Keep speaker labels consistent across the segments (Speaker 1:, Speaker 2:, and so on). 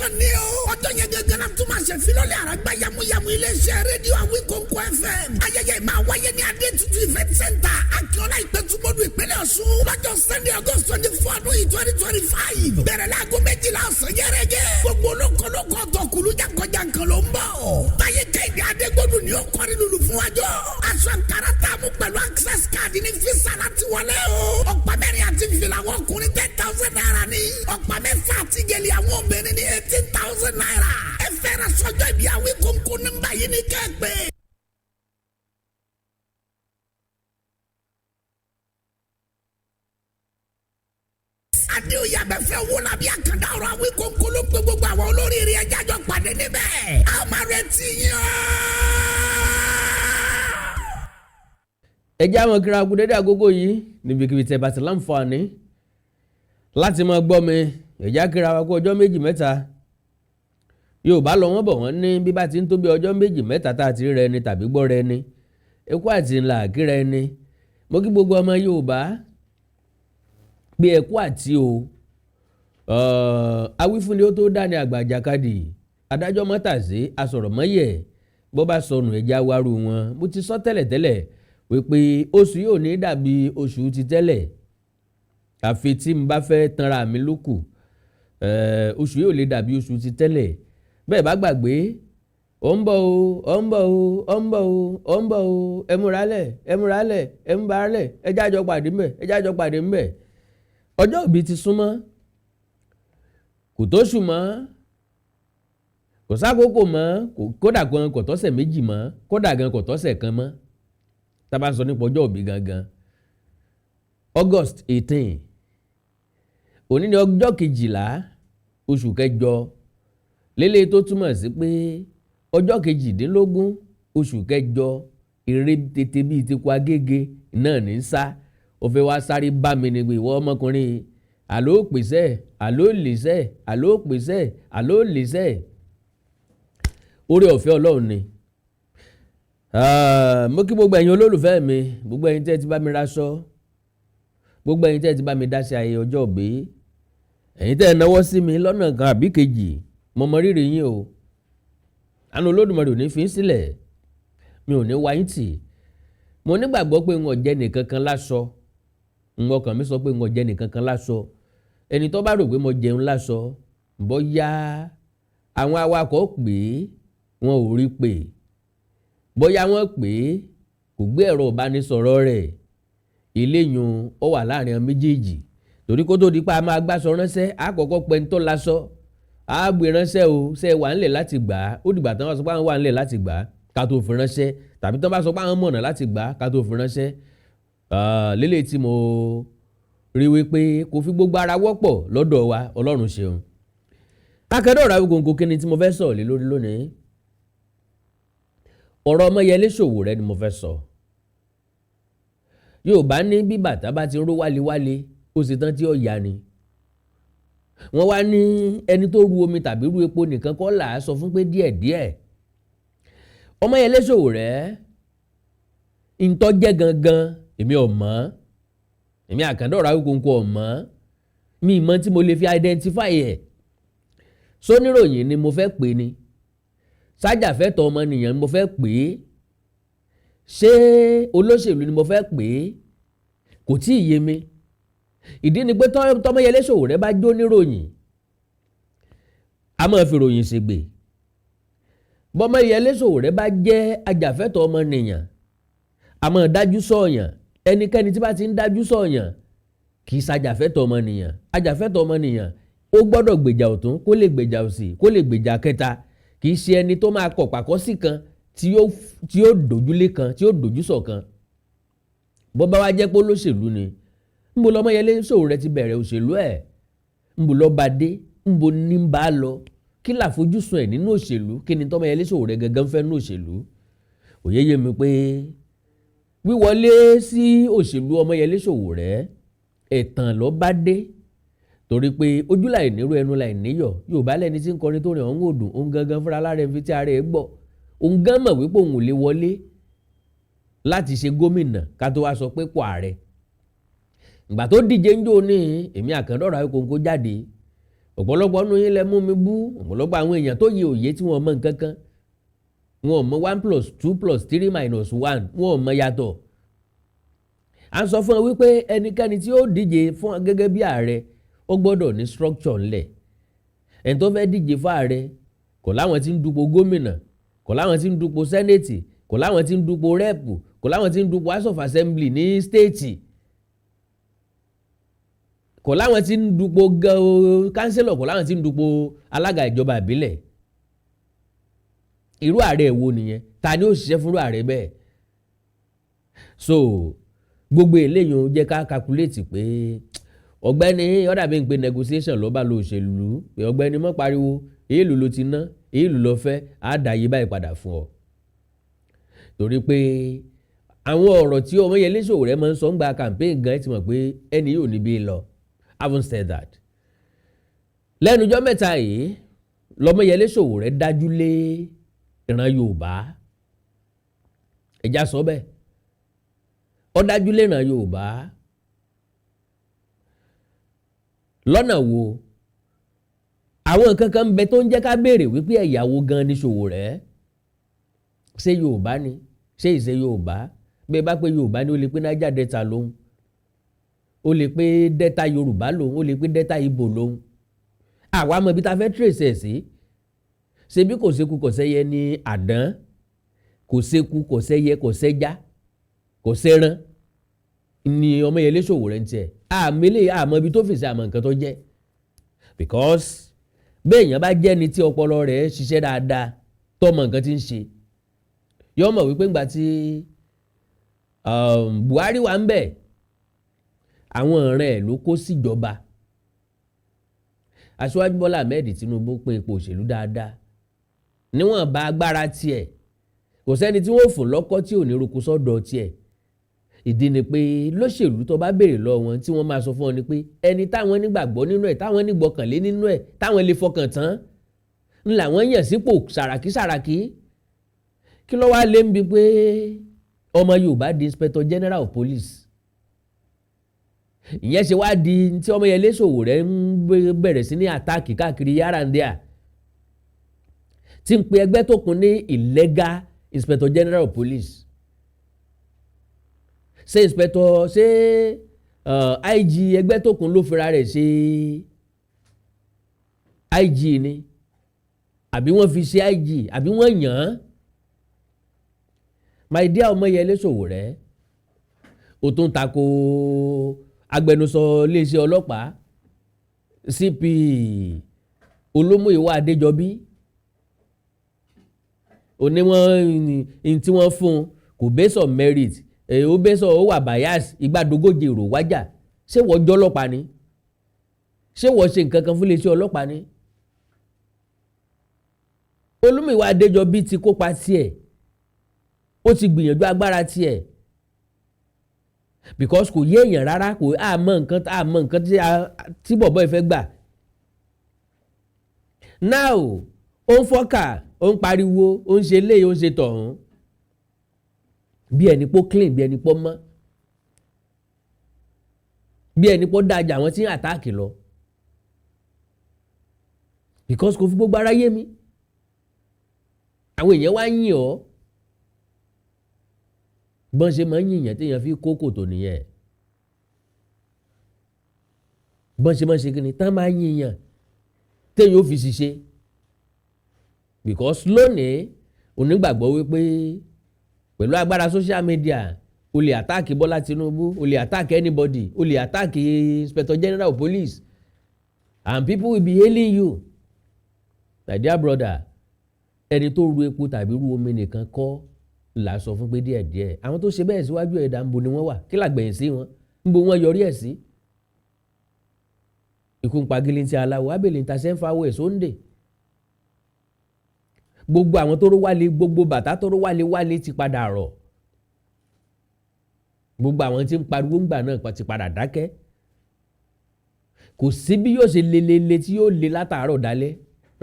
Speaker 1: celebration ni o. ọjọ́ yẹn gẹ́gẹ́ la tún máa ṣe filọ́lẹ̀ àràgbá yamuyamu iléeṣẹ́ rédíò Awíkóńkó FM. ayẹyẹ máa wáyé ní Adétutù event center Akíọ́lá Ìpẹ́tùmọ́dù ìpínlẹ̀ Ọ̀ṣun lọ́jọ́ Sunday August 24 ọdún 2025. bẹ̀rẹ̀ láago 12 ọ̀sán yẹ́rẹ́gẹ́. gbogbo olókolókó tọkùlù jankan-jankan ló ń bọ̀. táyé Kẹ́hìndé Adégbodù ni ó kọrin lulu fún wájọ́. aṣọ àǹkárá tààmú pẹ̀lú access card ní fisa láti wọlé o. ọ̀pá mẹ́rin àti fìlà àwọn ọkùnrin 10,000 naira ni. ọ̀pá mẹ́fà àti gèlè àwọn obìnrin ní 18,000 naira. ẹ fẹ́ràn sọ́jọ́ ìbí Awíkóńkó nọ́mbà yìí ní kẹ́gbẹ́. Adéoyè abẹ́fẹ́ wo la bí àkàndá ọ̀rọ̀ Awíkóńkó ló pé gbogbo àwọn olóríire ẹja jọ pàdé níbẹ̀. a máa retí yín o.
Speaker 2: ẹ jẹ́ àwọn kíra kú dédé àgógó yìí níbikíbi tẹ́ bá ti láǹfààní láti máa gbọ́ mi. ẹ jẹ́ kíra wa kú ọjọ́ méjì mẹ́ta. Yorùbá lọ wọ́n bọ̀ wọ́n ní bí bá ti ń tó bí ọjọ́ méjì mẹ́ta tá a ti rí rẹ ni tàbí gbọ́ rẹ ni. Eku àti ńlá kíra ẹni. Mo kí gbogbo ọmọ Yorùbá bí ẹkú àti o. Awífúnni ó tó dání àgbà àjàkadì. Adájọ́ mọ́tàsí asọ̀rọ̀ mọ́yẹ̀ bó bá sọnù ẹja wárú wọn. Mo ti sọ tẹ́lẹ̀tẹ́lẹ̀ wípé oṣù yóò ní dàbí oṣù ti tẹ́lẹ̀. Àfi tí n bá fẹ́ tanra mi lókù. Oṣù yóò lè dàbí oṣù ti tẹ́lẹ̀. Bẹ́ẹ̀ bá gbàgbé ó ń bọ̀ o ó ń bọ̀ o ó ń bọ̀ o ó ń bọ̀ o ẹ múralẹ̀ ẹ múralẹ̀ ẹ ń baralẹ̀ ẹ jájọ pàdé ńbẹ̀ ẹ jájọ pàdé ńbẹ̀. Ọjọ́ ìbí ti súnmọ́ kò tó ṣù mọ́ kò sákòókò mọ́ kódà gan kò tọ́sẹ̀ méjì mọ́ kódà gan kò tọ́sẹ̀ kan mọ́ tá bá sọ nípa ọjọ́ ìbí gangan. August 18 òní ni ọjọ́ 12 oṣù kẹjọ lélẹ̀ tó túmọ̀ sí pé ọjọ́ 18 oṣù kẹjọ eré tètè bíi ti kó agége náà ní sá ó fẹ́ wá sáré bá mi ní pé ìwọ ọmọkùnrin àló pèsè àló lèsè àló pèsè àló lèsè oore ọ̀fẹ́ Ọlọ́run ni. Mo kí gbogbo ẹ̀yin olólùfẹ́ mi gbogbo ẹ̀yin tẹ́ ti bá mi raṣọ gbogbo ẹ̀yin tẹ́ ti bá mi dá sí ayẹyẹ ọjọ́ ìbí ẹ̀yin tẹ́ náwó sí mi lọ́nà kan àbí kejì mo mọ rírì yín o. àánú Olódùmarè ò ní fi sílẹ̀ mi ò ní wá yín tì. Mo nígbàgbọ́ pé n ò jẹ́ nìkan kan láṣọ ọkàn mi sọ pé n ò jẹ́ nìkan kan láṣọ. Ẹni tó bá rò pé mo jẹun láṣọ bóyá àwọn awakọ̀ pè wọn ò rí pè bóyá wọ́n pè kò gbé ẹ̀rọ ìbánisọ̀rọ̀ rẹ̀ eléyùn ó wà láàrin àwọn méjèèjì torí kó tó di pa máa gbàsọ ránṣẹ́ àkọ́kọ́ pẹ́ ń tó láṣọ á gbé ránṣẹ́ o ṣe wà ńlẹ̀ láti gbà á ó dìgbà tán wọ́n sọ pé àwọn wà ńlẹ̀ láti gbà á ká tó fi ránṣẹ́ tàbí tán bá sọ pé àwọn mọ̀nà láti gbà á ká tó fi ránṣẹ́. Lélẹ̀ tí mo rí wípé kò fi gbogbo ara wọ́pọ̀ lọ́dọ̀ wa Ọlọ́run ṣeun. Akẹ́dọ̀ ọ̀rọ̀ Awíkóńkó kí ni tí mo fẹ́ sọ lé lórí lónìí. Ọ̀rọ̀ Omoyele Sowore ni mo fẹ́ sọ. Yorùbá ní bí bàtà bá ti ró wálewále ó sì tán tí ó yá ni. Wọ́n wá ní ẹni tó ru omi tàbí ru epo nìkan kọ́ là á sọ fún pé díẹ̀díẹ̀. Omoyele Sowore ntọ́jẹ́ gangan èmi ò mọ̀ èmi Àkàndá ọ̀rọ̀ Awíkóńkó ò mọ̀ mi mọ̀ tí mo lè fi identify ẹ̀. Sóníròyìn ni mo fẹ́ pè ni sájàfẹ́tọ̀ ọmọnìyàn ni mo fẹ́ pè é ṣé olóṣèlú ni mo fẹ́ pè é kò tí ì yé mi. Ìdí ni pé tọ́mọyẹlé Sowore bá jó níròyìn a máa fi ròyìn ṣègbè. Bọ́mọyẹlé Sowore bá jẹ́ ajàfẹ́tọ̀ ọmọnìyàn a máa dájú sọ̀yàn ẹnikẹ́ni tí bá ti ń dájú sọ̀yàn kì í ṣàjàfẹ́tọ̀ ọmọnìyàn. Ajàfẹ́tọ̀ ọmọnìyàn ó gbọ́dọ̀ gbèjà ọ̀tún kó lè gbèjà òsì kó lè gbèjà kẹta kì í ṣe ẹni tó máa kọ̀ pàkọ́ sí kan tí yóò dojúlé kan tí yóò dojúsọ̀ kan. Bó bá wá jẹ́ pé olóṣèlú ni ńbo lọ́mọyẹlé Sowore ti bẹ̀rẹ̀ òṣèlú ẹ̀ ńbo lọ́ bá dé ńbo ní ń bá lọ kí làfojúsùn ẹ̀ nínú òṣèlú kí ni tọ́mọyẹlé Sowore gangan fẹ́ nínú òṣèlú. Òye yé mi pé wíwọlé sí òṣèlú Omoyele Sowore ẹ̀tàn ló bá dé torí pé ojú láì nírú ẹnu láì níyọ̀ Yorùbá lẹ́ni tí ń kọrin tó rìn ọ̀hún òdùn òun gangan fúnra lára ẹni tí ara ẹ̀ gbọ́ òun gan mọ̀ wípé òun ò lè wọlé láti ṣe gómìnà ká tó wá sọ pé pò ààrẹ. Ìgbà tó díje ń jó ní èmi Àkàndá ọ̀rọ̀ Awíkóńkó jáde ọ̀pọ̀lọpọ̀ nínú yín lẹ mú mi bú ọ̀pọ̀lọpọ̀ àwọn èèyàn tó yẹ òye tí wọ́n mọ nǹkan kan wọn ò mọ 1+2+3-1 wọn ò mọ yàtọ̀. À ń sọ fún ọ wípé ẹnikẹ́ni tí ó díje fún gẹ́gẹ́ bí ààrẹ ó gbọ́dọ̀ ní structure ńlẹ̀. ẹni tó fẹ́ díje fún ààrẹ kò láwọn tí ń dupò gómìnà kò láwọn tí ń dupò sẹ́nẹ̀tì kò láwọn tí ń dupò rẹ́ẹ̀pù kò láwọn tí ń dupò house of assembly ní stéètì kò láwọn tí ń dupò kánsílọ̀ kò láwọn tí ń dupò alága ìjọba ìbílẹ̀. irú ààrẹ wo nìyẹn? Ta ni ó ṣiṣẹ́ fún ààrẹ bẹ́ẹ̀? So gbogbo eléyìí ó jẹ́ ká calculate pé ọ̀gbẹ́ni ọ̀dà bí n pe negotiation ló bá lo òṣèlú pé ọ̀gbẹ́ni mọ́ pariwo èèlò ló ti ná èèlò ló fẹ́ á dàyé báyìí padà fún ọ. torí pé àwọn ọ̀rọ̀ tí Omoyele Sowore máa ń sọ ń gba campaign gan ti mọ̀ pé ẹni yóò níbi lọ. Having said that, lẹ́nu ọjọ́ mẹ́ta yìí l'Omoyele Sowore dájú lé ìran Yorùbá. ẹja sọ bẹ́ẹ̀ ó dájú lé ìran Yorùbá. lọ́nà wo? àwọn nǹkan kan ń bẹ tó ń jẹ́ ká béèrè wípé ẹ̀yàwó gan ni Sowore. ṣé Yorùbá ni? ṣé ìṣe Yorùbá? bí ẹ bá pé Yorùbá ni ó lè pé Niger Delta lòun ó lè pé Delta Yorùbá lòun ó lè pé Delta Igbo lòun. àwa mọ̀ ibi tá a fẹ́ trace ẹ̀ sí. ṣebí kò séku kò sẹ́yẹ ní àdán kò séku kò sẹ́yẹ kò sẹ́já kò sẹ́ran ni Omoyele Sowore ń tiẹ̀. àmọ́ ibi tó fèsì àmọ́ nǹkan tó jẹ́. because béèyàn bá jẹ́ ni tí ọpọlọ rẹ̀ ṣiṣẹ́ dáadáa tó mọ nǹkan tí ń ṣe yóò mọ̀ wípé ńgbà tí Buhari wà ń bẹ̀ àwọn ọ̀rẹ́ ẹ̀ ló kó síjọba. Aṣíwájú Bọ́lá Ahmed Tinubu pín ipò òṣèlú dáadáa níwọ̀n bá agbára tiẹ̀ kò sẹ́ni tí wọ́n fò lọ́kọ́ tí ò ní roko sọ́dọ̀ tiẹ̀. ìdí ni pé lóṣèlú tó bá béèrè lọ wọn tí wọ́n máa sọ fún ọ ni pé ẹni táwọn nígbàgbọ́ nínú ẹ̀ táwọn nígbọkànlé nínú ẹ̀ táwọn lè fọkàn tán ńlá wọn yàn sípò sàràkí. kí ló wá lé ń bi pé ọmọ Yorùbá di Inspector General of Police? ìyẹn ṣe wá di tí Omoyele Sowore ń bẹ̀rẹ̀ sí ní àtáàkì káàkiri yàrá-ndíà tí ń pe Egbedokun ní illegal Inspector General of Police. ṣé IG Egbedokun ló fira rẹ̀ ṣe IG ni àbí wọ́n fi ṣe IG àbí wọ́n yàn án? my dear Omoyele Sowore ó tún tako agbẹnusọ iléeṣẹ́ ọlọ́pàá CP Olómúyìwá Adéjọbí oníwọ̀n tí wọ́n fún kò based on merit ó based on ó wà bias ìgbàdógójì èrò wájà. ṣé wọ́n jọ́ ọlọ́pàá ni? ṣé wọ́n ṣe nǹkan kan fún iléeṣẹ́ ọlọ́pàá ni? Olómúyìwá Adéjọbí ti kópa tiẹ̀ ó ti gbìyànjú agbára tiẹ̀ because kò yé èèyàn rárá kò àmọ́ nǹkan tí bọ̀bọ́ ìfẹ́ gbà. now ó ń fọ́kà ó ń pariwo ó ń ṣe léyìí ó ń ṣe tọ̀hún bí ẹni pọ́ clean bí ẹni pọ́ mọ́ bí ẹni pọ́ dájà àwọn tí ń àtáàkì lọ because kò fi gbogbo ara yé mi. àwọn èèyàn wá yìn ọ́ bọ́n ṣe máa ń yìnyàn téèyàn fi kó kòtò nìyẹn. bọ́n ṣe máa ń ṣe kí ni tán máa ń yìnyàn téèyàn ó fi ṣiṣẹ́ because lónìí onígbàgbọ́ wípé pẹ̀lú agbára social media o lè àtáàkì Bọ́lá Tinubu o lè àtáàkì anybody o lè àtáàkì Inspector General of Police and people will be hailing you. My dear brother, ẹni tó ru epo tàbí ru omi nìkan kọ́ là sọ fún pé díẹ̀díẹ̀ àwọn tó ṣe bẹ́ẹ̀ síwájú ẹ̀dá ń bo ni wọ́n wà kí làgbẹ̀yìn sí wọn ń bo wọn yọrí ẹ̀ sí. Ikun pagilin ti aláwọ̀ abẹ́lẹ̀ ń ta sẹ́ńfàwọ̀ ẹ̀ sóńdè. gbogbo àwọn tó ró wálé gbogbo bàtà tó ró wálé ti padà rọ̀. gbogbo àwọn tí ń pariwo ńgbà náà ti padà dákẹ́. kò sí bí yóò ṣe lelele tí yóò le látàárọ̀ dálẹ́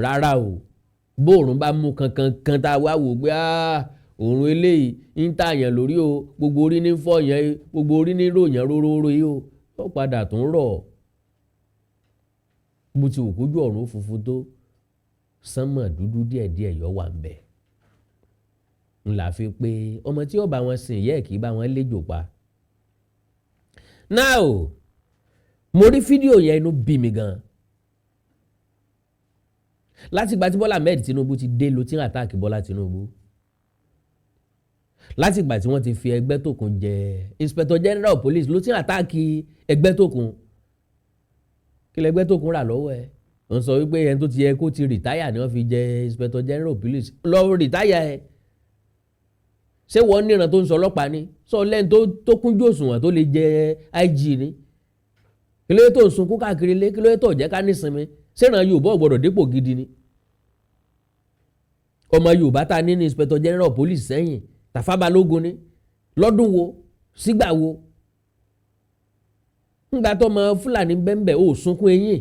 Speaker 2: rárá o bóòrùn bá mú kankan tá a wá wò pé òòrùn eléyìí ń tààyàn lórí o gbogbo orí ní fọ́ yẹn gbogbo orí ní ròyìn róróró yìí o ó padà tún rọ̀. bó ti wù kójú ọ̀run funfun tó sánmọ̀ dúdú díẹ̀díẹ̀ yọ wà ń bẹ̀. ńlá fi pé ọmọ tí ó bá wọn sìn yẹ́ kì í bá wọn léjò pa. now mo rí fídíò yẹn inú bí mi gan. láti ìgbà tí Bọ́lá Ahmed Tinubu ti dé ló ti ń àtáàkì Bọ́lá Tinubu. láti ìgbà tí wọ́n ti fi Egbedokun jẹ Inspector General of Police ló ti ń àtáàkì Egbedokun. kí lẹ Egbedokun rà lọ́wọ́ ẹ̀? wọ́n sọ wípé ẹni tó ti yẹ kó ti rìtáyà ni wọ́n fi jẹ Inspector General of Police lọ rìtáyà ẹ̀. ṣé wọ́n níran tó ń sọ ọlọ́pàá ni sọ lẹ́ni tó kúnjú òṣùwọ̀n tó lè jẹ IG ni. kí ló yẹ tó ń sunkún káàkiri lé kí ló yẹ tó jẹ́ ká nísinmi ṣèràn Yorùbá ò gbọ́dọ̀ dépò gidi ni. ọmọ Yorùbá ta ní Inspector General of Police sẹ́yìn Tafa Balógun ni lọ́dún wo sígbà wo. ńgbà tó mọ Fúlàní bẹ́ńbẹ́ ò sunkún eyín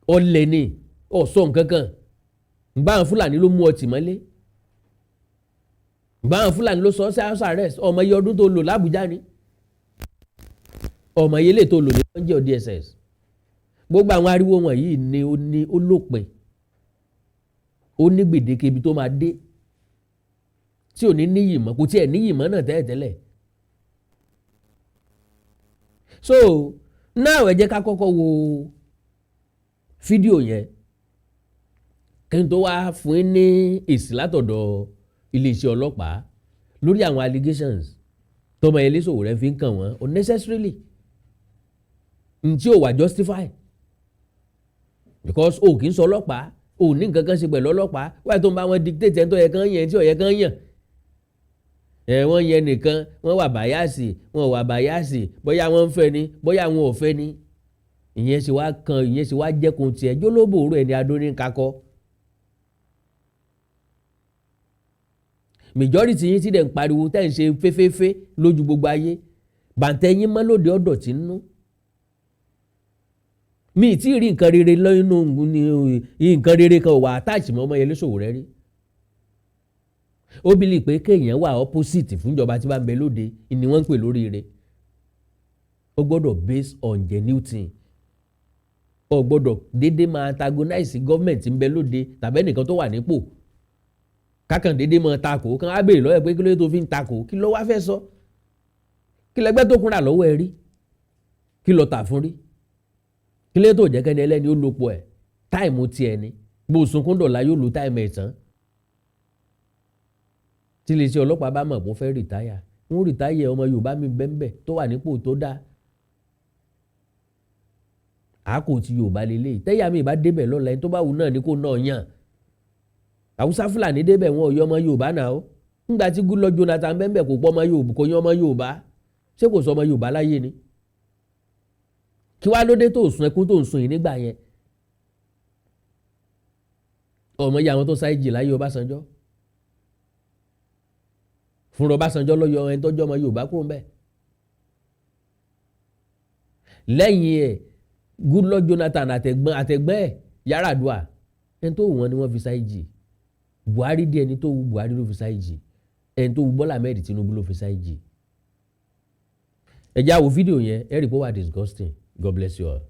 Speaker 2: ọ̀lẹ̀ ni ọ̀sọ̀ nkankan ńgbà àwọn Fúlàní ló mú ọtí mọ́lé ńgbà àwọn Fúlàní ló sọ house arrest ọmọ iye ọdún tó lò l'Àbújá ni ọmọ iye lè tó lò ní ọjọ́ DSS. gbogbo àwọn ariwo wọ̀nyí ni ó ní ó lópin ó ní gbèdéke ibi tó máa dé tí ò ní níyì mọ́ kò tiẹ̀ níyì mọ́ náà tẹ́lẹ̀tẹ́lẹ̀. so now ẹ jẹ́ ká kọ́kọ́ wo fídíò yẹn kí n tó wá fún yín ní èsì látọ̀dọ̀ iléeṣẹ́ ọlọ́pàá lórí àwọn allegations tọmọyẹlé Sowore fi ń kàn wọ́n unnecessarily ntí ò wà justify because o kì í sọ ọlọ́pàá o ní nǹkan kan ṣe pẹ̀lú ọlọ́pàá wáyé tó ń bá wọn dictate ẹni tó yẹ kán yẹn tí ò yẹ kán yàn. wọ́n yẹn nìkan wọ́n wà báyàsì wọ́n wà báyàsì bóyá wọ́n ń fẹ́ ni bóyá wọn ò fẹ́ ni. ìyẹn sì wá kan ìyẹn sì wá jẹ́kun tiẹ̀ jólóbò òru ẹni adóní kakọ́. majority yín ti dẹ̀ ń pariwo tẹ́ ń ṣe féféfé lójú gbogbo ayé bàǹtẹ̀ yín mọ́ lóde ọ̀dọ̀ tí ń nú. mi ì tí ì rí nǹkan rere lọ́nù nǹkan rere kan wà attach mọ́ Omoyele Sowore rí. ó bìlì pé kéèyàn wà opposite fúnjọba tí bá ń bẹ lóde ni wọ́n ń pè lóríire. ó gbọ́dọ̀ based on genuine. ó gbọ́dọ̀ déédéé máa antagonize gọ́ọ̀mẹ̀ntì ń bẹ lóde tàbí ẹnìkan tó wà nípò. kákan déédéé máa takò kán á béèrè lọ́wọ́ ẹ̀ pé kí ló tó fi ń takò kí ló wá fẹ́ sọ. kí lẹgbẹ́ tó kúnra lọ́wọ́ ẹ rí kí ló tà fún rí. kí ló tó jẹ́ kẹ́ni ẹlẹ́ni ó lopọ̀ ẹ̀ táìmù tiẹ̀ ni bó sunkún dọ̀la yóò lo táìmù ẹ̀ tán. tí iléeṣẹ́ ọlọ́pàá bá mọ̀ pé ó fẹ́ rìtáyà ń rìtáyà ọmọ Yorùbá mi bẹ́ńbẹ́ tó wà nípò tó dáa. àákò tí Yorùbá lélẹ̀ tẹ́yà mi ìbá débẹ̀ lọ́la ẹni tó bá wù náà ni kò náà yàn. Haúsá Fúlàní débẹ̀ wọn ò yọ ọmọ Yorùbá náà ó ńgbà tí Goodluck Jonathan bẹ́ńbẹ́ kò pọ̀ ọmọ Yorùbá kò yan ọmọ Yorùbá ṣé kò sọ ọmọ Yorùbá láyé ni. kí wá lóde tó sun ẹkún tó ń sun yìí nígbà yẹn. ọmọ yìí àwọn tó sáyé jì láyé Ọbásanjọ́ fúnra Ọbásanjọ́ ló yọ ẹni tó jọ ọmọ Yorùbá kúrò ńbẹ̀. lẹ́yìn ẹ̀ Goodluck Jonathan àtẹ̀gbọ́n ẹ̀ Yar'Adua ẹni tó wù wọ́n ni wọ́n fi sáyé jì. Buhari dé ẹni tó wù Buhari ló fi sáyé jì ẹni tó wù Bọ́lá Ahmed Tinubu ló fi sáyé jì. ẹ já wo fídíò yẹn ẹ rí pé ó wà disgusting. God bless you all.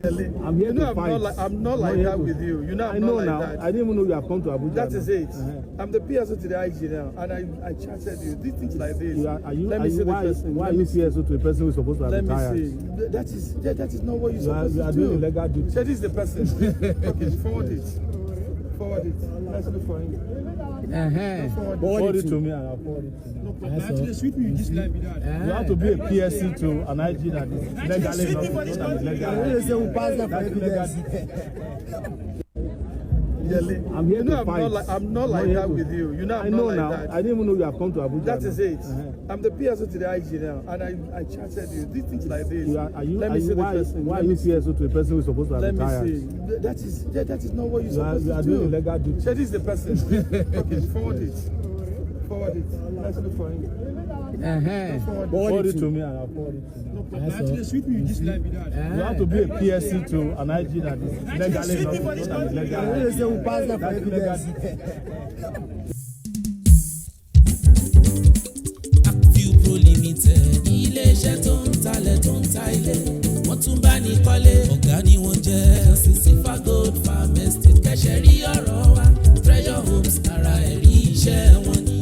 Speaker 3: I'm here to fight. I'm not like that with you. You know, I'm not like that. I didn't even know you have come to Abuja. That is it. I'm the PSO to the IG now, and I chatted you. These things like this. Let me see the person.
Speaker 4: Why are you PSO to a person who is supposed to have retired?
Speaker 3: Let me see. That is not what you're supposed to do.
Speaker 4: You are doing illegal duty.
Speaker 3: So this is the person. Okay, forward it. Forward it. Let's look for him.
Speaker 4: Forward it to me and I'll forward it to you.
Speaker 3: Actually, sweet me, you just like me that.
Speaker 4: You have to be a PSC to an IG that is legally not I'm here to fight.
Speaker 3: I'm not like that with you. You know, I'm not like that.
Speaker 4: I didn't even know you have come to Abuja.
Speaker 3: That is it. I'm the PSO to the IG now, and I chatted you. These things like this. Let me see the person.
Speaker 4: Why are you PSO to a person who is supposed to have retired?
Speaker 3: Let me see. That is not what you're supposed to do.
Speaker 4: You are doing illegal duty.
Speaker 3: So this is the person. Okay, forward it. Forward it. Let's look for him.
Speaker 4: Forward it to me and I'll forward it to you.
Speaker 3: Actually, sweet me, you just like me that.
Speaker 4: You have to be a PSC to an IG that is legally not illegal.
Speaker 5: Few Pro Limited, ilé iṣẹ́ tó ń talẹ̀ tó ń ta ilé, wọ́n tún bá kọ́lé ọ̀gá ni wọ́n jẹ́ Silver Gold Farm Estate kẹ́sẹ̀ rí ọ̀rọ̀ wa Treasure Homes ara ẹ̀rí iṣẹ́ wọn ni.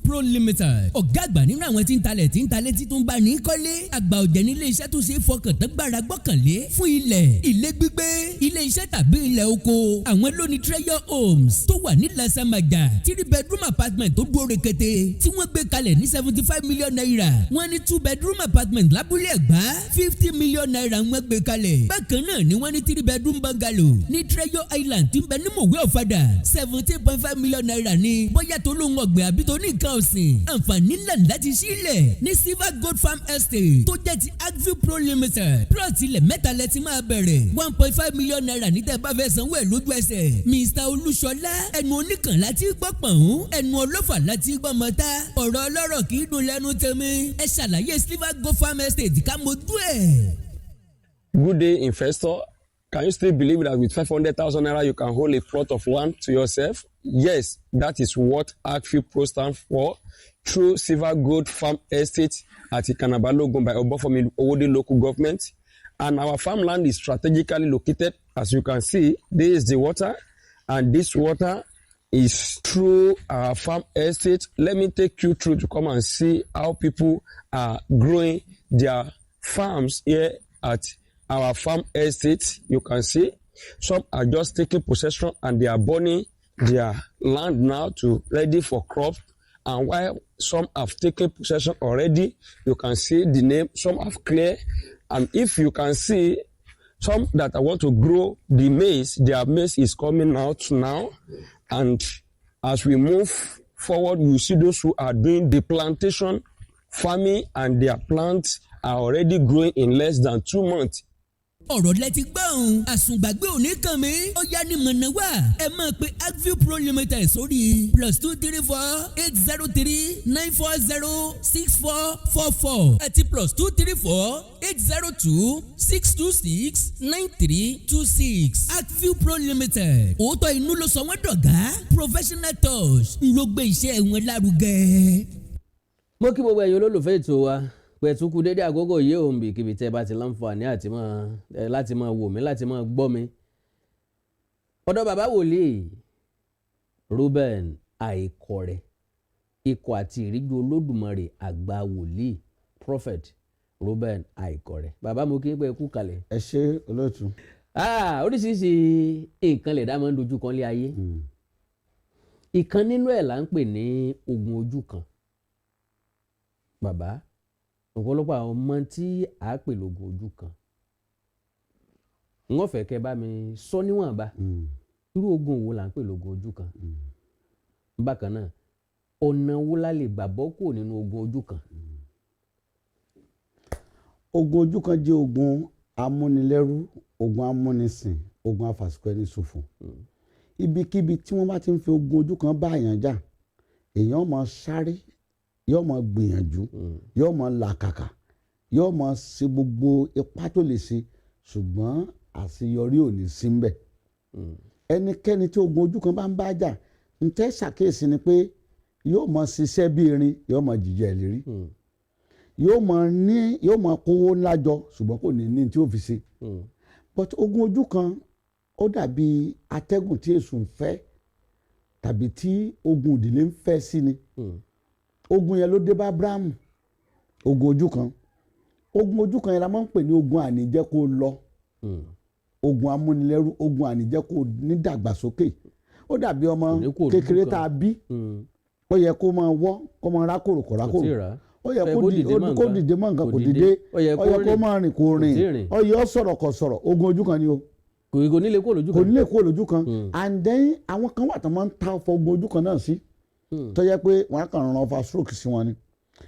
Speaker 6: Pro Limited ọ̀gá àgbà nínú àwọn tí ń talẹ̀ tí ń talẹ̀ tí tó ń bá ní kọ́lé àgbà ọ̀jẹ̀ nílé iṣẹ́ tó ṣe é fọkàn tán gbára gbọ́kànlé fún ilẹ̀ ilé gbígbé ilé iṣẹ́ tàbí ilẹ̀ oko àwọn lóní Treasure Homes tó wà ní Lasamaja 3 bedroom apartment tó dúró rekete tí wọ́n gbé kalẹ̀ ní 75 million naira wọ́n ní 2 bedroom apartment lábúlé Ẹ̀gbá 50 million naira wọ́n gbé kalẹ̀ bákan náà ni wọ́n ní 3 bedroom bungalow ní Treasure Island tí ń bẹ ní Mòwe Ọ̀fadà 17.5 million naira ní bóyá tó lóhun ọ̀gbìn àbí tó ní nǹkan ọ̀sìn àǹfààní ńlá láti sílẹ̀ ní Silver Gold Farm Estate tó jẹ́ ti Agview Pro Limited plot ilẹ̀ mẹ́ta lẹ ti máa bẹ̀rẹ̀ 1.5 million naira ní tẹ́ bá fẹ́ sanwó ẹ̀ lójú ẹsẹ̀ Mr. Olúṣọlá ẹnu oníkan láti gbọ́ pọ̀n ẹnu ọlọ́fà láti gbọ́ mọ́ta ọ̀rọ̀ ọlọ́rọ̀ kì í dùn lẹ́nu tèmi ẹ ṣàlàyé Silver Gold Farm Estate ká mojú ẹ̀.
Speaker 7: Good day, investor. Can you still believe that with 500,000 naira you can hold a plot of land to yourself? Yes, that is what Agview Pro stands for through Silver Gold Farm Estate at Ikanabalogun by Obofomi Owode local government. And our farmland is strategically located. As you can see, this is the water and this water is through our farm estate. Let me take you through to come and see how people are growing their farms here at our farm estate. You can see some are just taking possession and they are burning their land now to ready for crop, and while some have taken possession already, you can see the name, some have cleared, and if you can see some that I want to grow the maize, their maize is coming out now, and as we move forward you see those who are doing the plantation farming and their plants are already growing in less than 2 months.
Speaker 6: ọ̀rọ̀ lẹ ti gbọ́ ohun àsùngbàgbé òní kan mi ó yá ní mọ̀nà wá ẹ máa pe Agview Pro Limited sórí +234 803 940 6444 àti +234 802 626 9326 Agview Pro Limited òótọ́ inú ló sọ wọ́n dọ̀gá professional touch ló gbé iṣẹ́ wọn lárugẹ.
Speaker 2: mo kí gbogbo ẹ̀yin olólùfẹ́ ètò wa pẹ̀tùkù dédé àgógò yìí òun bì kíbi tẹ́ bá ti láǹfààní àti láti máa wò mí láti máa gbọ́ mi. ọ̀dọ̀ bàbá wòlíì Reuben Àìkọ̀rẹ́ ikọ̀ àti ìríjú Olódùmarè àgbà wòlíì prophet Reuben Àìkọ̀rẹ́ bàbá mo kí n pẹ́ kú kalẹ̀.
Speaker 8: ẹ ṣé olóòtú.
Speaker 2: oríṣiríṣi nǹkan lè dá máa ń dojú kan lé ayé ìkan nínú ẹ̀ là ń pè ní ogun ojú kan bàbá ọ̀pọ̀lọpọ̀ àwọn ọmọ tí a pè lógun ojú kan wọ́n fẹ́ kẹ́ bá mi sọ níwọ̀nba irú ogun wo là ń pè lógun ojú kan bákan náà ọ̀nà wo la lè gbà bọ́ kúrò nínú ogun ojú kan.
Speaker 8: ogun ojú kan jẹ́ ogun amúnilẹ́rú ogun amúnisìn ogun afàsìkò ẹni ṣòfò ibikíbi tí wọ́n bá ti ń fi ogun ojú kan bá èèyàn jà èèyàn máa sáré yóò máa gbìyànjú yóò máa làkàkà yóò máa ṣe gbogbo ipá tó lè ṣe ṣùgbọ́n àṣeyọrí ò ní sí ńbẹ̀. ẹnikẹ́ni tí ogun ojú kan bá ń bá jà ń tẹ́ ṣàkíyèsí ni pé yóò máa ṣiṣẹ́ bí erin yóò máa jìjẹ́ ìlérí yóò máa kówó ńlá jọ ṣùgbọ́n kò ní tí ó fi ṣe. but ogun ojú kan ó dàbí atẹ́gùn tí èṣù ń fẹ́ tàbí tí ogun ìdílé ń fẹ́ sí ni. ogun yẹn ló dé bá Abrahamu ogun ojú kan yẹn la máa ń pè ní ogun àníjẹ́ kó lọ ogun amúnilẹ́rú ogun àníjẹ́ kó nídàgbàsókè ó dàbí ọmọ kékeré tá a bí ó yẹ kó máa wọ́ kó máa rákòrò kó rákòrò ó yẹ kó dìde mọ́ nǹkan kò dìde ó yẹ kó máa rìn kó rìn ó yẹ ó sọ̀rọ̀ kó sọ̀rọ̀ ogun ojú kan ni o
Speaker 2: kò ní lè kó lójú kan
Speaker 8: and then àwọn kan wà tó máa ń ta ọ̀fọ̀ ogun ojú kan náà sí tó yẹ pé wọ́n á kàn ràn ọ̀fà stroke sí wọn ni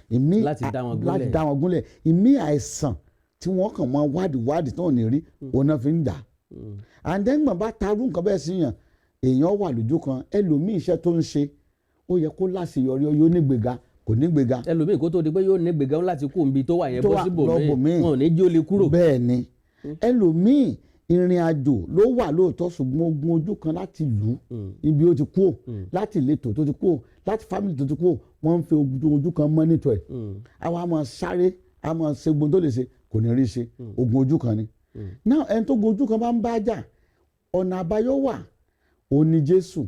Speaker 8: ìmí
Speaker 2: láti dá
Speaker 8: wọn gúnlẹ̀ ìmí àìsàn tí wọ́n kàn máa wádìí tó ní rí òun náà fi ń dà and then gbọ̀n bá tarú nǹkan bẹ́ẹ̀ sí yàn èèyàn wà lójú kan ẹlòmíì iṣẹ́ tó ń ṣe ó yẹ kó láṣeyọrí yóò nígbèga kò nígbèga.
Speaker 2: ẹlòmíì kó tó di pé yóò nígbèga láti kú níbi tó wà yẹn bọ́ síbò míì wọn ò ní jí ó lè kúrò.
Speaker 8: bẹ́ẹ̀ ni ẹlòmíì ìrìn àjò ló wà lóòótọ́ ṣùgbọ́n ogun ojú kan láti lù ú ibi ó ti kú ò láti ìletò tó ti kú ò láti fámìlì tó ti kú ò wọ́n ń fi ogun ojú kan mọ́nítọ̀ ẹ̀ àwa máa sáré a máa ṣe gbogbo tó lè ṣe kò ní rí ṣe ogun ojú kan ni náà ẹni tó gun ojú kan bá ń bá jà ọ̀nà àbáyọ wà ó ní Jésù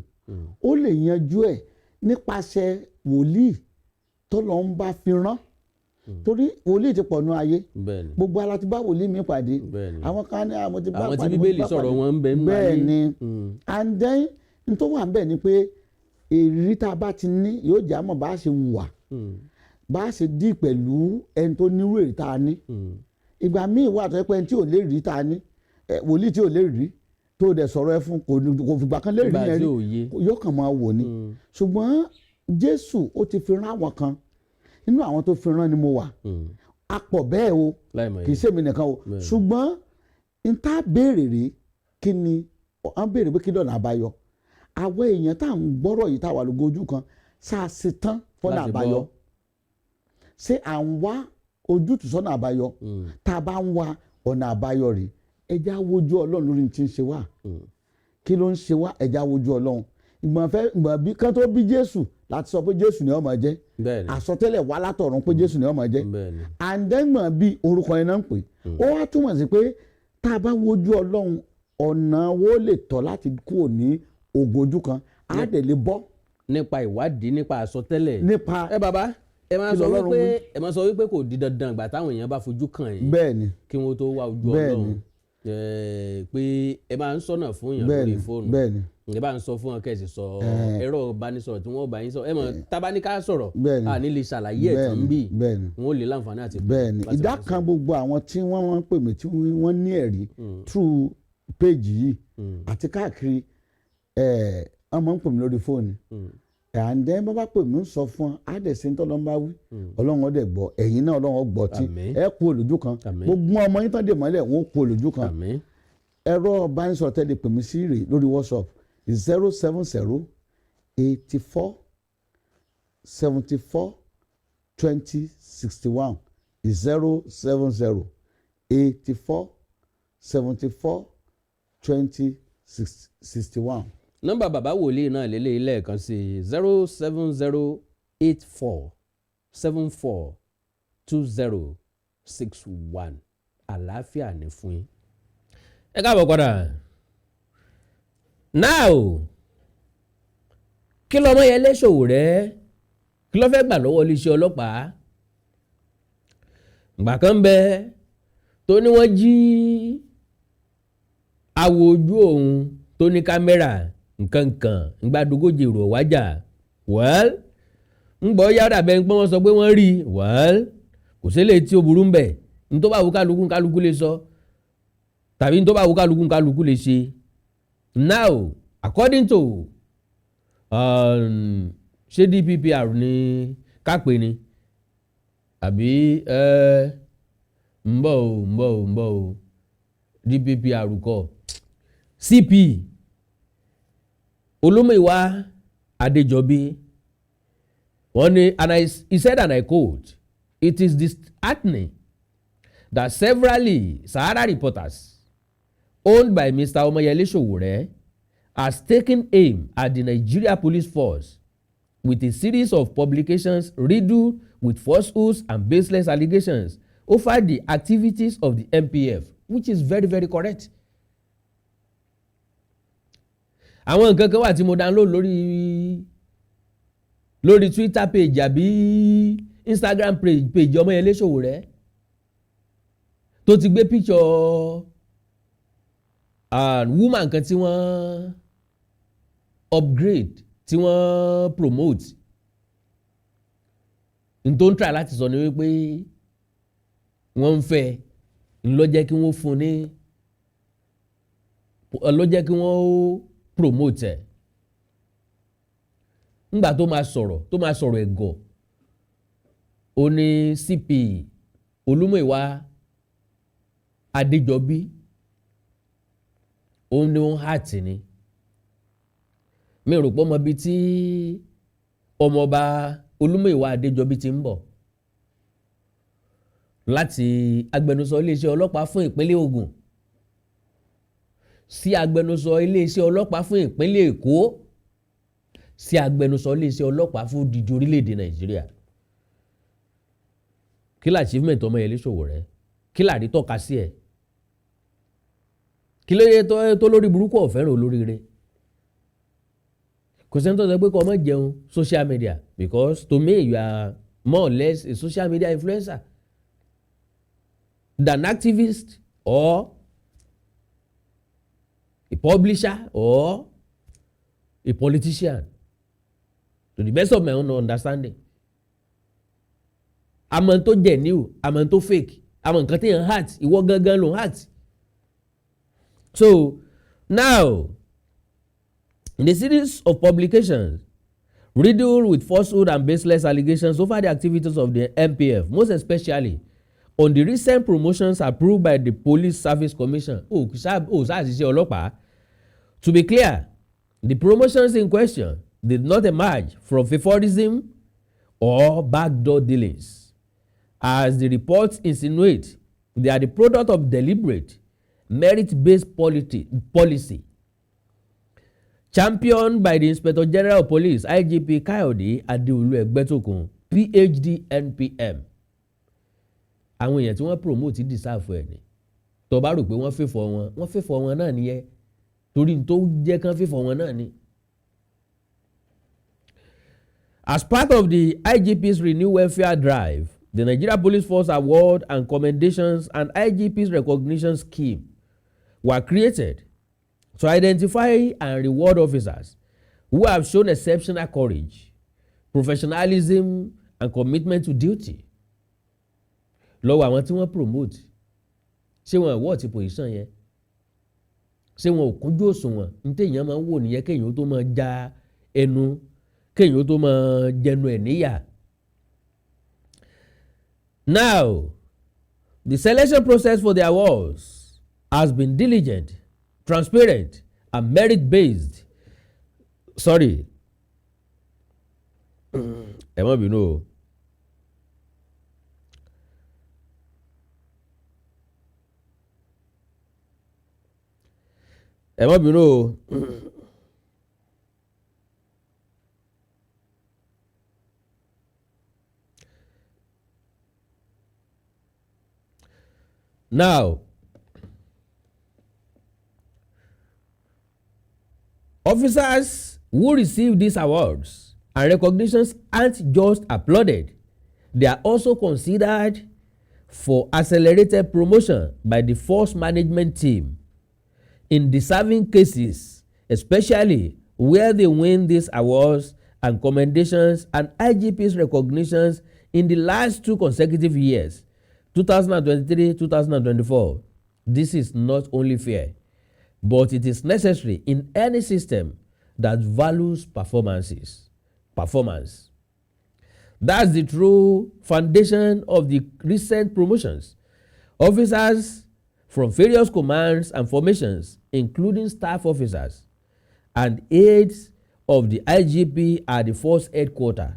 Speaker 8: ó lè yanjú ẹ̀ nípasẹ̀ wòlíì tọ́lọ́ ń bá fi rán torí wòlíì ti pọ̀ nù ayé gbogbo ara ti bá wòlíì mi pàdé àwọn kan ní àwọn ti bá pàdé
Speaker 2: àwọn tí Bíbélì sọ̀rọ̀ wọn ń bẹ nínú ayé
Speaker 8: bẹ́ẹ̀ ni and then n tó wà ń bẹ̀ ni pé èrí tá a bá ti ní yóò jẹ́ àmọ́ bá a ṣe wà bá a ṣe dí pẹ̀lú ẹni tó nírú èrè tá a ní ìgbà míì wà tó yẹ pé ẹni tí ò lè rí tá a ní wòlíì tí ò lè rí tó dẹ̀ sọ̀rọ̀ ẹ fún kò fìgbà kan lè rí yẹn rí yóò kàn máa wò ni ṣùgbọ́n Jésù ó ti fi rán àwọn kan inú àwọn tó fi rán ni mo wà a pọ̀ bẹ́ẹ̀ o kì í ṣe mi nìkan o ṣùgbọ́n n ta béèrè rí kí ni à ń béèrè pé kí lọ́nà àbáyọ àwọn èèyàn tá à ń gbọ́rọ̀ yìí tá a wà lógo ojú kan ṣáà ṣe tán fọ́nà àbáyọ ṣé à ń wá ojútùú sọ́nà àbáyọ tá a bá ń wá ọ̀nà àbáyọ rè ẹja wojú Ọlọ́run lórí ní ti ń ṣe wá kí ló ń ṣe wá ẹja wojú Ọlọ́run ìgbọ̀n bí kán tó bí Jésù láti sọ pé Jésù ni ó máa jẹ́ àsọtẹ́lẹ̀ wá látọ̀run pé Jésù ni ó máa jẹ́ àǹdẹ́gbọ̀n bí orúkọ yẹn náà ń pè ó wá túmọ̀ sí pé tá a bá wojú Ọlọ́run ọ̀nà wo lè tọ́ láti kúrò ní ogun ojú kan á dẹ̀ lè bọ́.
Speaker 2: nípa ìwádìí nípa àsọtẹ́lẹ̀
Speaker 8: nípa
Speaker 2: bàbá ẹ máa sọ wípé kò di dandan ìgbà táwọn èèyàn bá fojú kàn yín
Speaker 8: bẹ́ẹ̀ni
Speaker 2: kí wọ́n tó wá ojú Ọlọ́run pé ẹ máa ń sọ̀nà fún èèyàn lórí fóònù
Speaker 8: bẹ́ẹ̀ni
Speaker 2: ẹ bá ń sọ fún wọn kẹ́sì sọ ẹ̀rọ ìbánisọ̀rọ̀ tí wọ́n bá yín sọ ẹ mọ̀ tábánikà sọ̀rọ̀ à ní lè ṣàlàyé ẹ̀ tán bí wọ́n lè láǹfààní àti.
Speaker 8: bẹ́ẹ̀ni ìdá kan gbogbo àwọn tí wọ́n pè mí tí wọ́n ní ẹ̀rí through page yìí àti káàkiri ọmọ ń pè mí lórí fóònù àǹdẹ́ bá bá pè mí ń sọ fún àdẹ̀sí tó lọ́n bá wí Ọlọ́run ọdẹ gbọ́ ẹ̀yin náà Ọlọ́run gbọ́ tí ẹ kú olójú kan gbogbo ọmọ yín tán dè mọ́lẹ̀ wọ́n kú olójú kan ẹ̀rọ ìbánisọ̀rọ̀ tẹ́lẹ̀ pè mí sí rè lórí WhatsApp 070 84 74 20 61 070 84 74 20 61.
Speaker 2: nọ́mbà bàbá wòlíì náà lélẹ́yìí lẹ́ẹ̀kan sí 070 84 74 20 61 àlàáfíà ní fún yín. ẹ káàbọ̀ padà now kí lọ́mọyẹlé Sowore kí ló fẹ́ gbà lọ́wọ́ iléeṣẹ́ ọlọ́pàá ìgbà kan bẹ tó ní wọ́n jí àwọ̀ ojú òun tó ní kámẹ́rà nkankan ngbàdógójì rò wájà well ngbọ́ yára bẹ́ẹ̀ pé wọ́n sọ pé wọ́n rí well kò sílẹ̀ tí ó burú ń bẹ̀ ní tó bá wù kálukú lè sọ tàbí ní tó bá wù kálukú lè ṣe. Now according to ṣé DPPR ní kápẹ́ ni àbí ń bọ̀ o DPPR kọ́ CP Olúmọ̀ìwá Adéjọbí wọ́n ní he said and I quote, "It is disheartening that severally Sahara reporters owned by Mr. Omoyele Sowore has taken aim at the Nigeria police force with a series of publications riddled with falsehoods and baseless allegations over the activities of the MPF, which is very, very correct." Àwọn nǹkan kan wà tí mo download lórí Twitter page àbí Instagram page Omoyele Sowore tó ti gbé picture woman kan tí wọ́n upgrade tí wọ́n promote n tó ń try láti sọ ni wípé wọ́n ń fẹ́ n ló jẹ́ kí wọ́n fún ní ló jẹ́ kí wọ́n promote ẹ̀ ńgbà tó máa sọ̀rọ̀ ẹ̀gọ́ ó ní CP Olúmọ̀ìwá Adéjọbí ó ní wọ́n hàtì ni mi rò pé ọmọ bíi tí ọmọọba Olúmọ̀ìwá Adéjọbí ti ń bọ̀ láti agbẹnusọ iléeṣẹ́ ọlọ́pàá fún ìpínlẹ̀ Ògùn sí agbẹnusọ iléeṣẹ́ ọlọ́pàá fún ìpínlẹ̀ Èkó sí agbẹnusọ iléeṣẹ́ ọlọ́pàá fún dídí orílẹ̀-èdè Nàìjíríà. Kí la achievement Omoyele Sowore kí la rí tọ́ka sí ẹ̀ kí ló yẹ tó lórí burúkú ọ̀fẹ́ràn olóríire kò sẹ́ni tó sọ pé kó má jẹun social media because to me you are more or less a social media influencer than activist or a publisher or a politician to the best of my own understanding. Àmọ́ tó jẹ́ new àmọ́ tó fake àmọ́ nǹkan téèyàn heart ìwọ gangan ló heart. So now in a series of publications riddled with falsehood and baseless allegations over the activities of the MPF, most especially on the recent promotions approved by the Police Service Commission. Ṣàṣìṣe ọlọ́pàá. To be clear, the promotions in question did not emerge from favoritism or backdoor dealings. As the reports insinuate, they are the product of deliberate, merit-based policy championed by the Inspector General of Police, IGP Kayode Adeolu Egbedokun, PhD, NPM. Àwọn èèyàn tí wọ́n promote deserve ẹ̀ ni. Tó bá rò pé wọ́n fẹ́fọ̀ wọn náà nìyẹn. Torí tó jẹ́ kán fẹ́fọ̀ wọn náà ni. As part of the IGP's Renew Welfare Drive, the Nigeria Police Force Award and Commendations and IGP's Recognition Scheme were created to identify and reward officers who have shown exceptional courage, professionalism, and commitment to duty. Lọ́wọ́ àwọn tí wọ́n promote, ṣé wọn wọ́ ti position yẹn? Ṣé wọn ò kúnjú òṣùwọ̀n? Ní téèyàn máa ń wò nìyẹn kéèyàn tó máa já ẹnu, kéèyàn tó máa jẹnu ẹ̀ níyà. Now, the selection process for the awards has been diligent, transparent, and merit-based. Sorry. Ẹ má bínú o. Ẹ má bínú o. Now, officers who receive these awards and recognitions aren't just applauded, they are also considered for accelerated promotion by the force management team in deserving cases, especially where they win these awards and commendations and IGP's recognitions in the last 2 consecutive years, 2023-2024. This is not only fair, but it is necessary in any system that values performance. That's the true foundation of the recent promotions. Officers from various commands and formations, including staff officers and aides of the IGP at the force headquarters,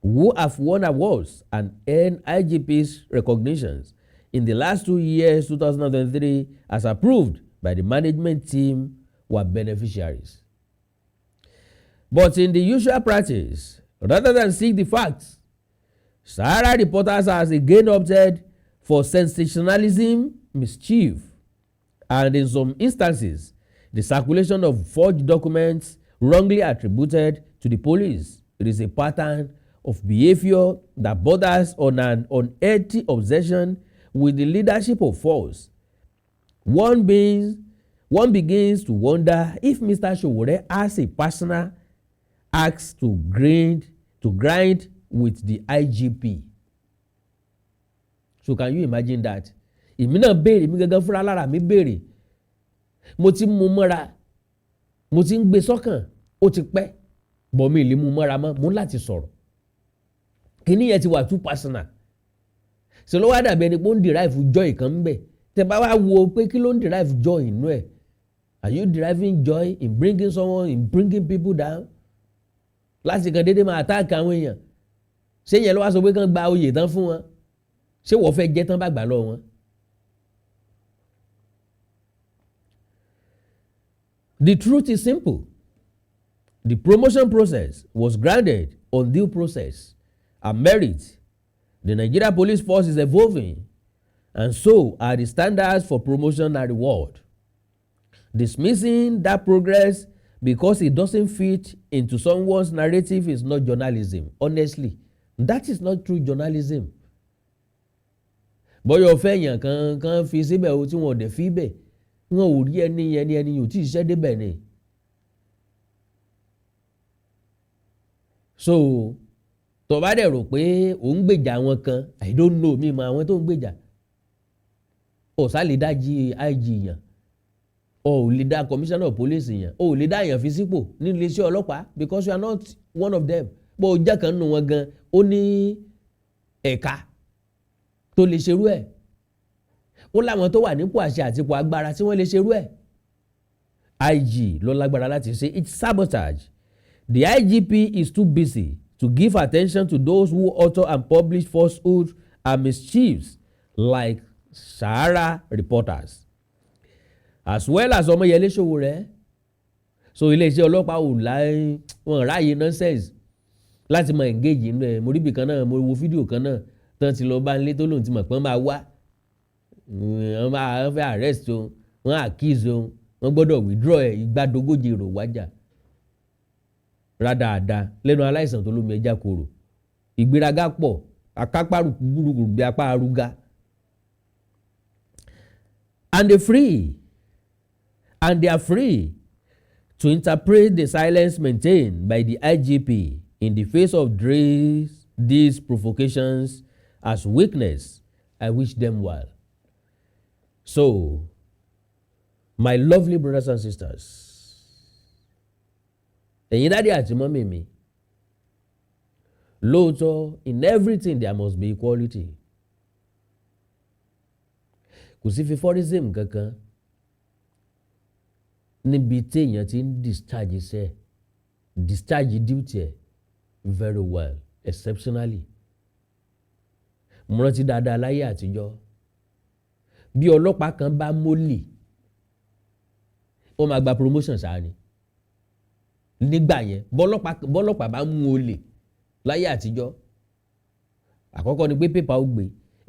Speaker 2: who have won awards and earned IGP's recognitions in the last 2 years, 2023, as approved by the management team, were beneficiaries. But in the usual practice, rather than seek the facts, Sahara reporters has again opted for sensationalism, mischief, and in some instances, the circulation of forged documents wrongly attributed to the police. It is a pattern of behavior that borders on an unhealthy obsession with the leadership of force. One begins to wonder if Mr. Sowore has a personal axe to grind with the IGP. So can you imagine that? Èmi náà béèrè, èmi gangan fúnra lára mi béèrè. Mo ti mú mọ́ra, mo ti ń gbé sọ́kàn, ó ti pẹ́, bọ̀ mi ì lè mú mọ́ra mọ́, mo láti sọ̀rọ̀. Kíní yẹn ti wà too personal. Ṣé ló wá dàbí ẹni pé ó ń derive joy kan ń bẹ̀? Tẹ bá wá wo pé kí ló ń derive joy inú ẹ̀? Are you deriving joy in bringing someone, in bringing people down? Láti kan dédé máa attack àwọn èèyàn. Ṣé yẹn ló wá sọ pé kán gba oyè tán fún wọn? Ṣé wọ́n fẹ́ jẹ́ tán bá gbà lọ wọn? The truth is simple. The promotion process was grounded on due process and merit. The Nigeria Police Force is evolving, and so are the standards for promotion and reward. Dismissing that progress because it doesn't fit into someone's narrative is not journalism. Honestly, that is not true journalism. Bọ́yọ̀ fẹ́ yàn kan fi síbẹ̀ o tí wọn ò dẹ̀ fi bẹ̀ wọn ò rí ẹni yóò tí ì ṣiṣẹ́ débẹ̀ ni. So tó bá dẹ̀ rò pé ò ń gbèjà àwọn kan I don't know mi mọ àwọn tó ń gbèjà ọ̀sá lè dá IG yàn o ò lè dá commissioner of police yàn o ò lè dá yàn fi sípò ní iléeṣẹ́ ọlọ́pàá because you are not one of them bó o jẹ́ kan nínú wọn gan ó ní ẹ̀ka tó lè ṣerú ẹ̀ ó láwọn tó wà nípò àṣẹ àti ipò agbára tí wọ́n lè ṣerú ẹ̀ IG ló lágbára láti ṣe it's sabotage. The IGP is too busy to give attention to those who author and publish falsehoods and mischiefs like Sahara reporters as well as Omoyele Sowore. So iléeṣẹ́ ọlọ́pàá ò wọn ráàyè nonsense láti máa engage nínú ẹ̀. Mo rí ibì kan náà mo wo fídíò kan náà tán ti lọ bá ń lé tó lóun ti mọ̀ pé wọ́n máa wá wọ́n fẹ́ arrest o wọ́n accuse o wọ́n gbọ́dọ̀ withdraw ẹ̀ ìgbàdógójì èrò wájà rádáadáa lẹ́nu aláìsàn tó lómi ẹja kòrò ìgbéraga pọ̀ akápárù gbúrúgbùrú bí apá arúgá. And they are free to interpret the silence maintained by the IGP in the face of these provocations as weakness. I wish them well. So, my lovely brothers and sisters, ẹ̀yin dáadé àti mọ́mì mi, lóòótọ́ in everything there must be equality. Kò sí favorism kankan níbi téèyàn ti ń discharge duty ẹ̀ very well exceptionally. Mo rántí dáadáa láyé àtijọ́ bí ọlọ́pàá kan bá mólè ó máa gba promotion sáà ni nígbà yẹn bọ́lọ́pàá bá mú olè láyé àtijọ́ àkọ́kọ́ ni pé pépà ó gbé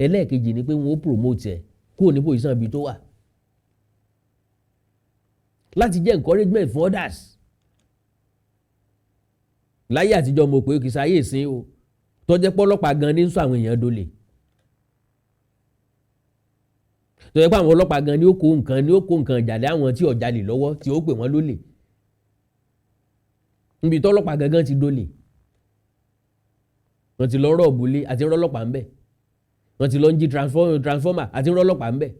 Speaker 2: ẹlẹ́ẹ̀kejì ni pé wọ́n ó promote ẹ̀ kúrò ní position ibi tó wà láti jẹ́ encouragement for others. Láyé àtijọ́ mo pé kì í sáyé ìsìn o tó jẹ́ pọ́lọ́pàá gan ní sọ àwọn èèyàn dólè tó jẹ́ pé àwọn ọlọ́pàá gan ni ó kó nǹkan ìjàlé àwọn tí ọ̀jalè lọ́wọ́ tí ó pè wọ́n lólè níbi tọ́lọ́pàá gangan ti dólè wọ́n ti lọ rọ́ọ̀bùlé àti rọ́lọ́pàá ń bẹ̀ wọ́n ti lọ ń jí transformer àti rọ́lọ́pàá ń bẹ̀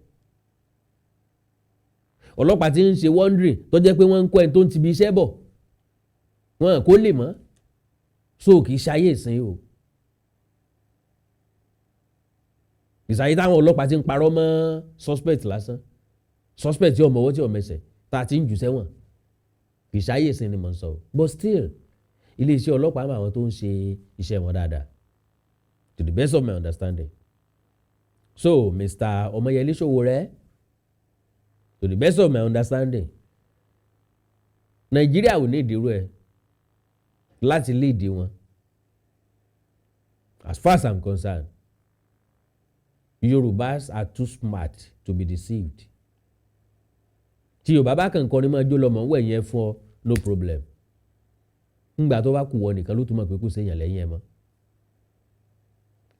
Speaker 2: ọlọ́pàá ti ń ṣe wondering tó jẹ́ pé wọ́n ń kọ́ ẹni tó ń ti bí iṣẹ́ bọ̀ wọ́n kò lè mọ́ so kì í ṣayé ìsìn o ìsàyè táwọn ọlọ́pàá ti ń parọ́ mọ́ suspect lásán suspect tí ọmọ ọwọ́ tí ọmọ ẹsẹ̀ tá a ti ń jù sẹ́wọ̀n kì í ṣayé ìsìn ni mo ń sọ but still iléeṣẹ́ ọlọ́pàá mọ àwọn tó ń ṣe iṣẹ́ wọn dáadáa to the best of my understanding. So Mr. Omoyele Sowore, to the best of my understanding, Nigeria ò ní ìdírú ẹ̀ láti lead wọn. As far as I'm concerned, Yorùbás are too smart to be deceived. Tí Yorùbá bá kàn kọ́ ni máa jó lọ́mọ wẹ̀ yẹn fún ọ no problem. Ngbà tó bá kù wọ nìkan ló tún mọ̀ pé kò séèyàn lẹ́yìn ẹ̀ mọ́.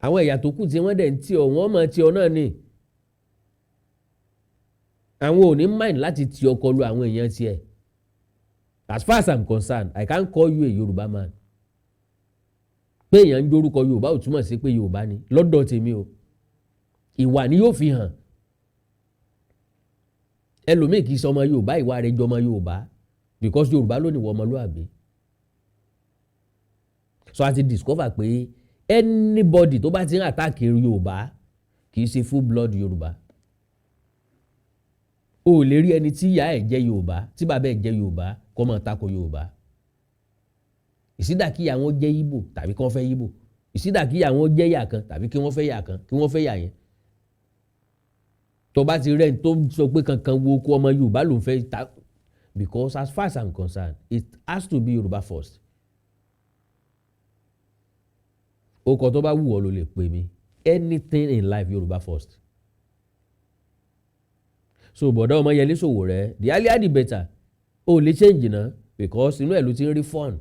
Speaker 2: Àwọn ẹ̀yà tó kù tí wọ́n dẹ̀ ń tí ọ wọ́n mọ̀ tí ọ náà ni. Àwọn ò ní mind láti tí ọ kọlu àwọn èèyàn tiẹ̀. As far as I'm concerned, I can't call you a Yorùbá man. Pé èèyàn ń jórúkọ Yorùbá ò túmọ̀ sí pé Yorùbá ni lọ́dọ̀ tèmi o. Ìwà ni yóò fi hàn. Ẹlòmíì kì í sọ ọmọ Yorùbá ìwà rẹ̀ jọ ọmọ Yorùbá because Yorùbá ló ní ìwọ ọmọlúàbí. So a ti discover pé anybody tó bá ti ń attack Yorùbá kì í ṣe full blood Yorùbá. O ò lè rí ẹni tí ìyá ẹ̀ jẹ́ Yorùbá tí bàbá ẹ̀ jẹ́ Yorùbá kó máa tako Yorùbá. Ìsídà kí ìyá wọn jẹ́ Ìgbò tàbí kí wọ́n fẹ́ Ìgbò. Ìsídà kí ìyá wọn jẹ́ ìyá kan tàbí kí wọ́n fẹ́ ìyá kan kí wọ́n fẹ́ ìyá yẹn. Tó bá ti rẹ̀ tó sọ pé kankan wo kó ọmọ Yorùbá ló ń fẹ́ ta because as far as I'm concerned it has to be Yorùbá first. Okọ̀ tó bá wù ọ́ ló lè pè mí anything in life Yorùbá first. so bọ̀dá Omoyele Sowore the earlier the better o lè change náà because inú ẹ̀ ló ti ń rí fun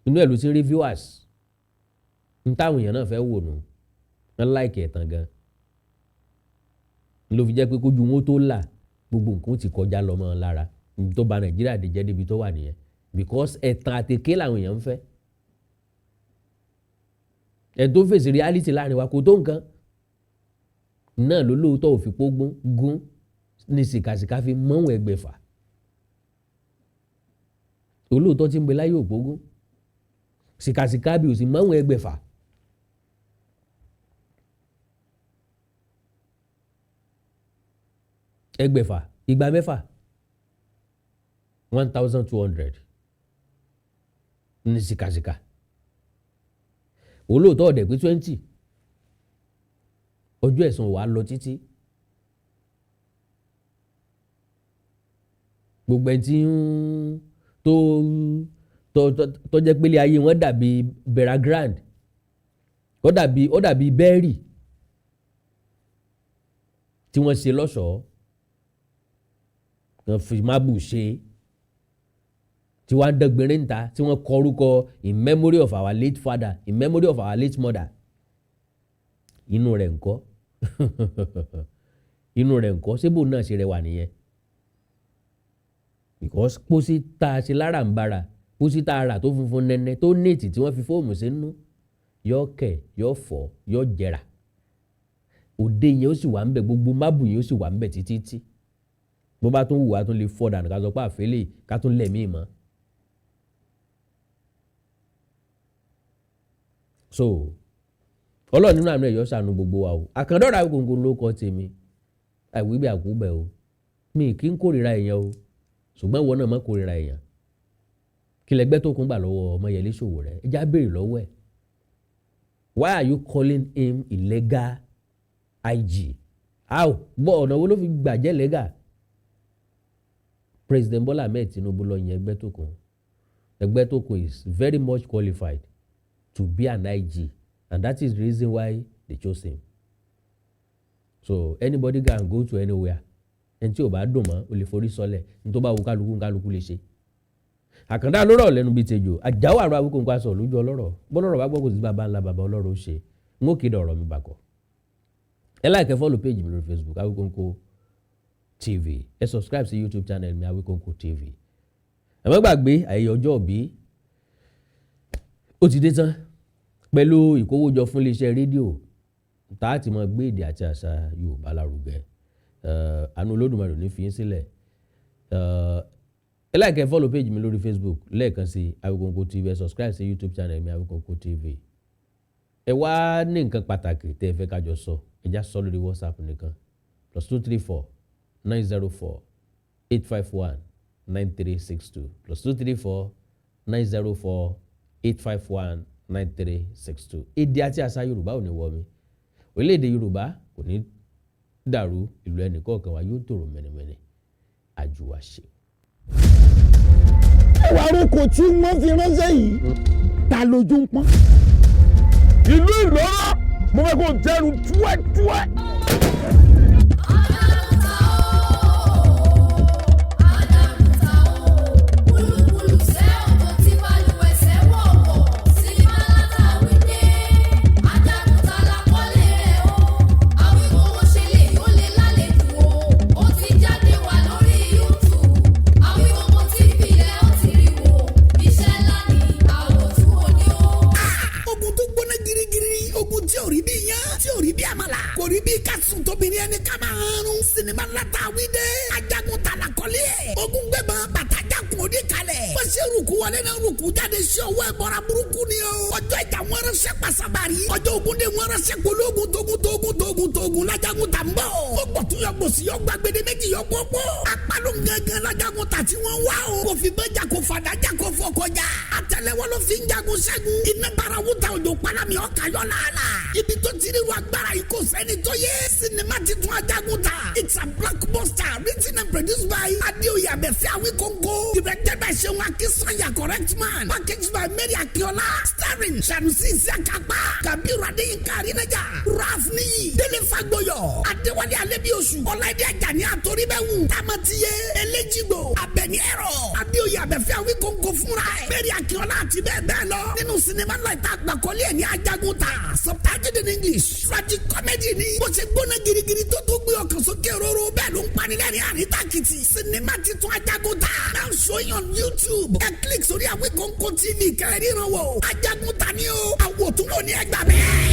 Speaker 2: inú ẹ̀ ló ti ń rí viewers n táwọn èèyàn náà fẹ́ wò nù wọ́n like ẹ̀ tán gan ló fi jẹ́ pé kójú wọn tó là gbogbo nǹkan ti kọjá lọ mọ́ ọ lára tó bà Nàìjíríà dé jẹ́ débi tó wà nìyẹn because ẹ̀tàn àtèké làwọn èèyàn ń fẹ́ ẹ̀ tó fèsì reality láàrin wa kò tó nǹkan náà ló lóòótọ́ òfin pógún gún ní sìkàsìkà fi mọ́wọ́n ẹgbẹ̀fà olóòótọ́ tí ń bẹ láyé òpógún sìkàsìkà bí ò sì mọ́wọ́n ẹgbẹ̀fà ẹgbẹ̀fà igba mẹ́fà 1,200 ní sìkàsìkà olóòótọ́ ọ̀dẹ̀ pé 20 ọjọ́ ẹ̀sùn wà lọ títí gbogbo ẹni tí tó jẹ́ pélé ayé wọn dàbí Beragrand ó dàbí bẹ́ẹ̀rì tí wọ́n ṣe lọ́ṣọ̀ọ́ wọ́n fi mábù ṣe tí wọ́n á dẹ́gbẹ̀rẹ́ níta tí wọ́n kọ orúkọ in memory of our late father in memory of our late mother inú rẹ̀ ńkọ́ inú rẹ̀ ńkọ́ síbò náà ṣe rẹwà nìyẹn because pósí tá a ṣe lára ń bára pósí tá a rà tó funfun nẹ́nẹ́ tó néètì tí wọ́n fi fóòmù sínú yọ kẹ̀ yọ fọ́ yọ jẹrà òde yẹn ó sì wà ń bẹ̀ gbogbo mábù yẹn ó sì wà ń bẹ̀ títí bó bá tún wù wá tún lè fọ́ dànù ká sọ pé àfẹ́lẹ́ ká tún lẹ̀ míì mọ́. so ọlọ́run nínú àmì ẹ̀yọ́ ṣàánú gbogbo wa o àkàndọ́rà Egungun ló kọ́ tèmi àìwíbẹ̀ àkúbẹ̀ o mi kì í kórìíra èèyàn o ṣùgbọ́n ìwọ náà má kórìíra èèyàn kí lẹgbẹ́tòkun gbà lọ́wọ́ Omoyele Sowore ẹ já béèrè lọ́wọ́ ẹ̀ why are you calling him illegal IG how gbọ́ ọ̀nà wo ló fi gbàjẹ́ legal President Bola Ahmed Tinubu ló yan Egbedokun is very much qualified to be an IG and that is the reason why they chose him. So anybody can go to anywhere ẹni tí ò bá dùn mọ́ o lè forí sọlẹ̀ ní tó bá wù kálukú lè ṣe. Àkàndá lọ́rọ̀ lẹ́nu bíi tejò àjáwó àrùn Awíkonko aṣọ lójú ọlọ́rọ̀ bọ́lọ́rọ̀ bá gbọ́ kò sí bàbá ńlá bàbá ọlọ́rọ̀ ó ṣe ń ó kéde ọ̀rọ̀ mi bàkọ̀. Ẹ like ẹ follow page mi lórí Facebook Awíkonko TV ẹ subscribe sí YouTube channel mi Awíkonko TV. Ẹ má gbàgbé ayẹyẹ ọjọ́ òbí ó ti dé tán pẹ̀lú ìkówójọ fún iléeṣẹ́ rédíò tá a ti mọ gbé èdè àti àṣà Yorùbá lárugẹ àánú Olódùmarè ní fi yín sílẹ̀ ẹ like ẹ follow page mi lórí Facebook lẹ́ẹ̀kan sí Awíkonko TV ẹ subscribe sí YouTube channel mi Awíkonko TV ẹ wá ní nǹkan pàtàkì tẹ́ ẹ fẹ́ kájọ sọ ẹ já sọ lórí WhatsApp nìkan +234 904 851 9362 +234 904 851 9362 èdè àti àṣà Yorùbá ò ní wọ mi orílẹ̀-èdè Yorùbá kò ní dàrú ìlú ẹnìkọ̀ọ̀kan wa yóò tòrò mẹ́nẹ̀mẹ́nẹ̀ àjùwà ṣe.
Speaker 8: ẹwà arúgbó tí wọ́n fi ránṣẹ́ yìí ta lójú ń pọ́n.
Speaker 3: ìlú Ìlọ́rọ̀ mo fẹ́ kó jẹ́rù túwẹ́túwẹ́.
Speaker 1: sinimá ńláta wíde ajagun tala kọ́lé ẹ̀ ogun gbẹ̀bọ̀n bàtàjà kun òde kalẹ̀ pàṣẹ rúkú wọlé náà rúkú jáde sí ọwọ́ ẹ̀ bọ́ra burúkú ni o ọjọ́ ìjà wọn ránṣẹ́ pasabari ọjọ́ ogun de wọn ránṣẹ́ pológun tógun lajagun ta ń bọ̀ ó gbọ̀tún yọ gbòsì yọ gbàgbede méjì yọ gbogbo apalo gangan lajagun ta tí wọ́n wá o kò fi bẹ́jà kò fàdájà kò fọkọjà àtẹlẹwọ́ ló fi ń jagun ṣẹ́gun iná bara wúta òjò pala Akíọ́lá mi ọ̀kayọ̀ làálà. Ibi tó ti rí wa gbára yìí kò sẹ́ni tó yé. Sinimá ti tún Ajagunta. It's a blockbuster written and produced by Adéoyè Abẹ́fẹ́ Awíkóńkó. Directed by Ṣeun Akínsànyà correct man. Packaged by Mary Akíọ́lá. Starring Sanusi Isiakapa. Kabiru Adéyínká Arínájà. Ralph Níyì. Délé Fágbóyọ̀. Adéwálé Alébíoṣù. Ọláìdé Àjàní Àtòríbẹ̀wù. Tamatiye. Eléjìgbò. Abẹ́ni ẹ̀rọ. Adéoyè Abẹ́fẹ́ Awíkóńkó fúnra ẹ̀. Mary Akíọ́lá àti bẹ́ẹ̀ bẹ́ẹ̀ lọ. Nínú sinimá náà ìta àgbàkọ́lé ẹ̀ ní Ajagunta. Subtitled in English. Tragic comedy ni. Bó ṣe gbóná girigiri tó tó gbé ọkàn sókè róró bẹ́ẹ̀ ló ń panilẹ́rìn àríntàkìtì. Sinimá titun Ajagunta. Now showing on YouTube. Ẹ click sórí Awíkóńkó TV kẹrìnrán wò. Ajagunta ni o. Àwòtúnwò ni ẹ gbà bẹ́ẹ̀.